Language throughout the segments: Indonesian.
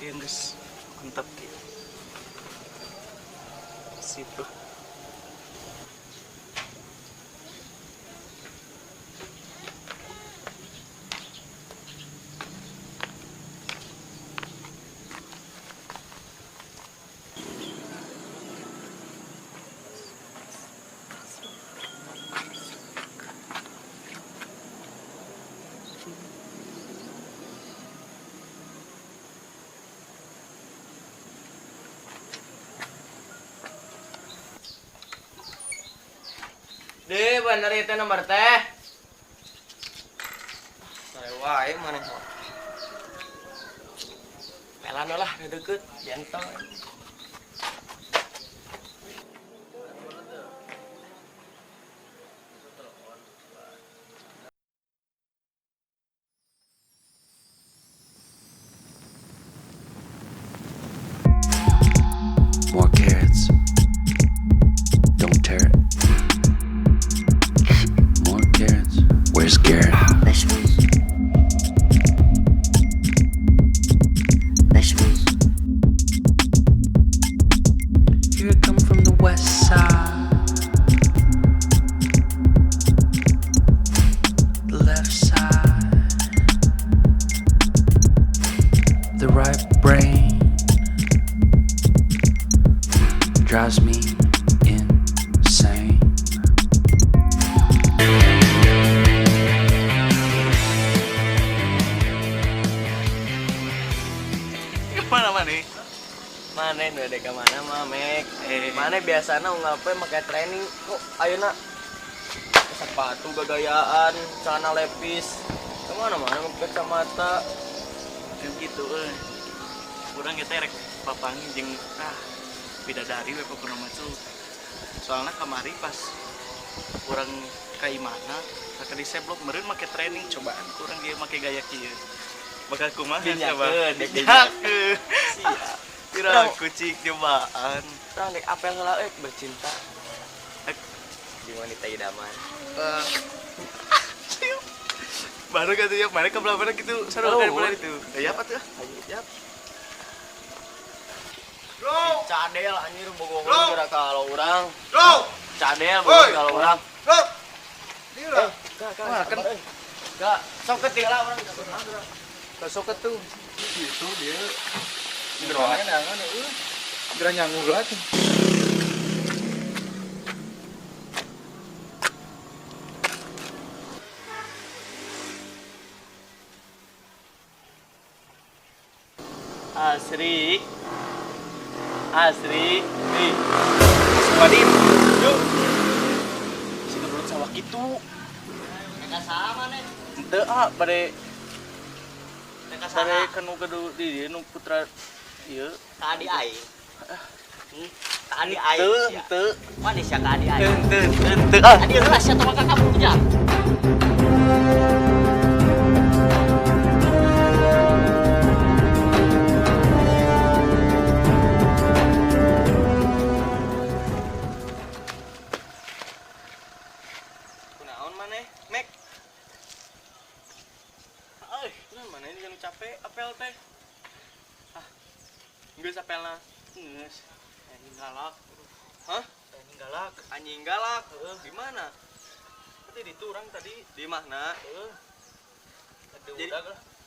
Yang guys, mantap dia. Situ. Deh, bener itu nomor teh. Saya wae mana? Pelan lah, deket, gentle. More carrots. Don't tear it. More carrots. Where's Garrett? Vegetables. Vegetables. Here I come from the west side. The left side. The right brain drives me insane. Mana mana? Mana nu dek mana mah mek? Mana biasana ngapain pakai training kok ayeuna sepatu gagayaan, celana lepis. Kemana mana pakai kacamata? Kan gitu Urang kita rek papangi jeung bidadari we pokona mah tuh. Soalnya kemari pas urang ka imana, ka di seblok meureun make training cobaan kurang dia make gaya kieu. Bakal kumaha coba? Dinyakeun. Siap. Kira kucing cobaan. Orang dek apel heula bercinta di wanita idaman. Baru kata ya, mana kebelah gitu, seru kan bulan itu. Ya apa tuh? Siap. Cadel anjir bogoh geura kalau urang. Cadel bogoh kalau urang. Kak, sok ketinggalan urang. Sok ketu. Itu dia Geroan gerak nyanggu lah tuh. Asri, nih, Wadin, yuk. Si kebelut sawah gitu. Mereka sama nih. Ente pada kanu kedu di nu putra ieu. Tadi aing. Tadi aing. Ente. Mana sia tadi aing? Ente. Tadi heula sia tong kamu punya. Kunaon maneh, Mek? Mana ini yang capek apel teh? Geus apelna. Geus. Anjing galak. Hah? Anjing galak. Di mana? Tadi di turang tadi. Di mana? Jadi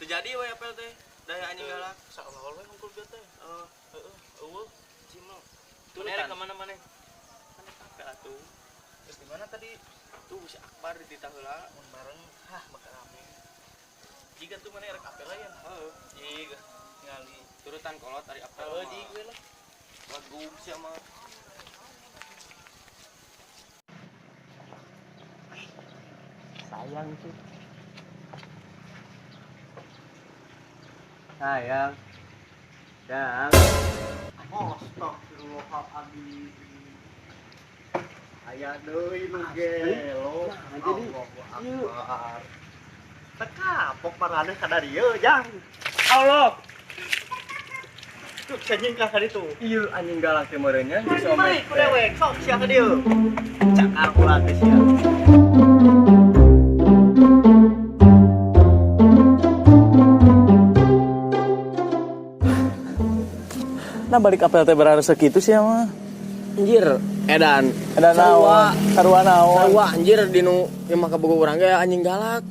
terjadi we apel teh. Daya anjing galak. Saolol we ngungkul bieu teh. Eueuh. Cimel. Mana ke mana maneh? Mana apel atuh. Terus di mana tadi? Tuh si Akbar di heula mun bareng. Bakal rame. Jika tuh mana rek apel aya. Jika ngali turutan kolot dari apel. Jika lah. Lagu sama Sayang sih. sayang. Astagfirullahaladzim. Aya deui nu gelo. Jadi Akbar. Teka pok parade ka dari ieu jang. Allah. Tuh anjing ka ditu. Ieu anjing galak teh meureunnya geus Mai ku dewek sok sia ka dieu. Cakar ulah teh sia. Nah balik apel teh berharap segitu sih mah. Anjir, edan Naon? Sarua naon? sarua anjir dinu imah kabogo urang ge anjing galak.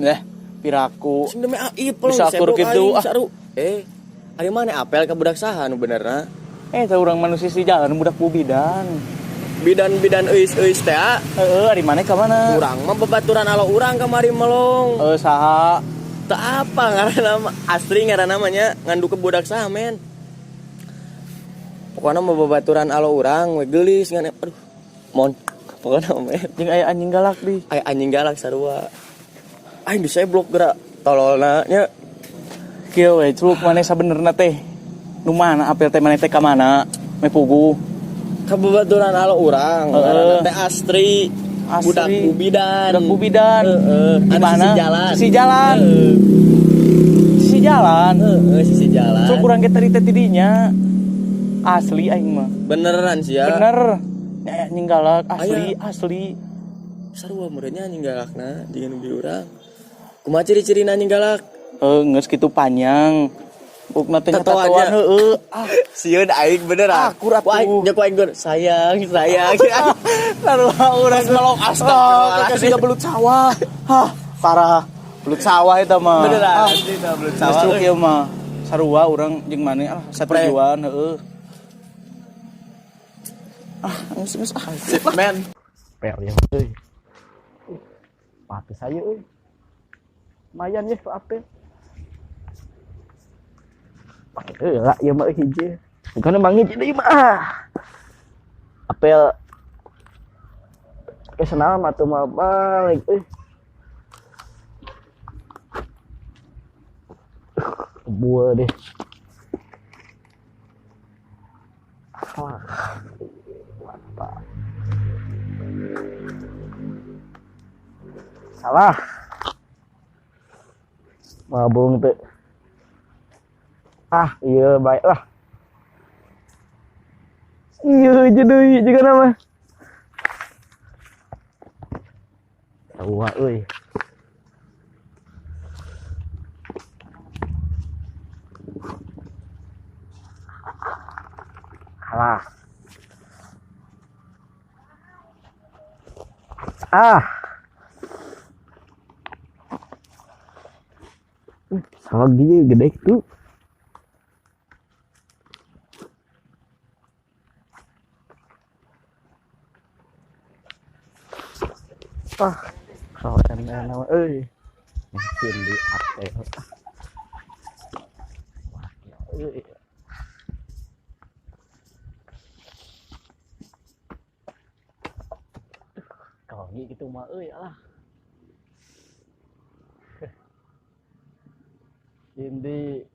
Piraku. Sing demi aib Bisa akur kitu, ah. saru. Ari mana apel ka budak saha nu benerna? Teh urang manusia si jalan budak bubidan. Bidan eus teh. Ari mana ka mana? Urang mah babaturan alo urang kamari melong. Saha? Teu apa ngaranna nama Astri ngaranna namanya ngandu ke budak saha men. Pokoknya mau babaturan alo urang we geulis ngan aduh. Mon. Pokoknya men. Jeung aya anjing galak di. Aya anjing galak sarua. Aing diseblok geura tololna nya. Kieu we culuk maneh sabenerna teh. Nu mana apel teh maneh teh ka mana? Me pugu. Ka babaturan alo urang ngaranna teh Astri. Budak bubidan. Budak bubidan. Di mana? Sisi jalan. Sisi jalan. Sisi jalan. Culuk urang ge tadi teh tidinya. Asli aing mah. Beneran sih ya. Bener. Ya anjing galak asli. Sarua meureunnya anjing galakna jeung di urang. Kumaha ciri-cirina anjing galak? Geus kitu panjang. Bukna teh Tatoannya. tatoan heueuh. Sieun aing beneran. Akur atuh. Aing gur sayang. Sarua urang melok astagfirullah. Siga belut sawah. Hah, parah. Belut sawah eta mah. Beneran asli tah belut sawah. Justru kieu mah sarua urang jeung maneh satujuan heueuh. Geus Sip man. pel ya euy. Pates aya euy. Lumayan ya apel. Lah ieu mah hiji. Bukan mangit deui mah. Apel kesenal atuh mah balik euy. Buah deh. Salah. Mabung teh. Iya baik lah. Iya jadi juga nama. Tawa euy. Salah. Salah gini gede tuh. Soalnya nama euy. Mungkin di apel. Wah, euy. Kalau gitu mah euy lah. Cindy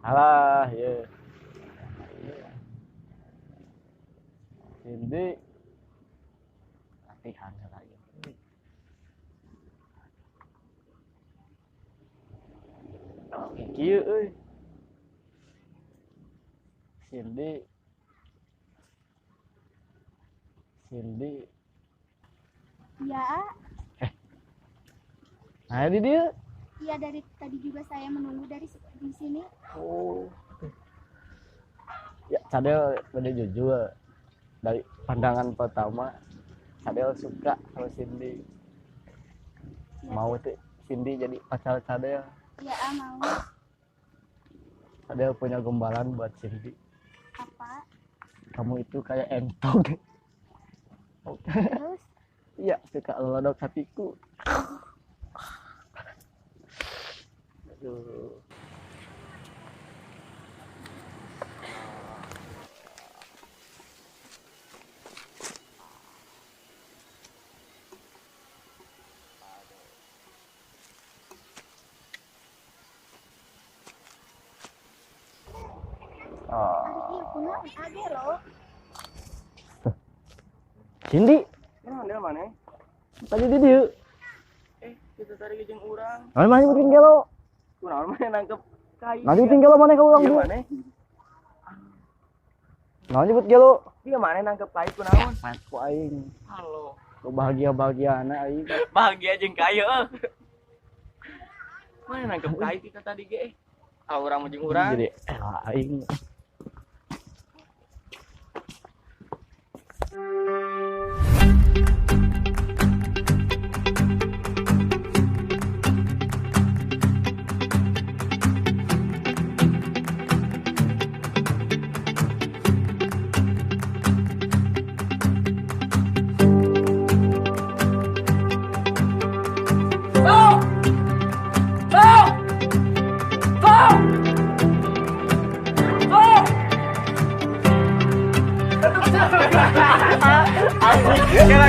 alah ya Cindy latihan lagi kieu euy Cindy Ya. Nah di dia. Iya dari tadi juga saya menunggu di sini. Oh. Ya Cadel jujur dari pandangan pertama Cadel suka sama Cindy. Ya. Mau tuh Cindy jadi pacar Cadel. Iya mau. Cadel punya gombalan buat Cindy. Apa? Kamu itu kayak entog. Terus? Iya, suka lodok hatiku. Aduh. Iya, punya ade loh. Cindy, Dia mana? tadi di dia. Kita tarik jeung urang. Mana bikin gelo? Kunaon mah nangkep kai. Nanti bikin gelo mana kalau Dia orang mana? Nah nyebut gelo. Dia mana nangkep kai kunaon? Ku aing. Halo. Ku bahagia-bahagiana aing. Bahagia jeung kai heuh. Mana nangkep kait kita tadi ge? Ah urang jeung urang. Jadi aing Kela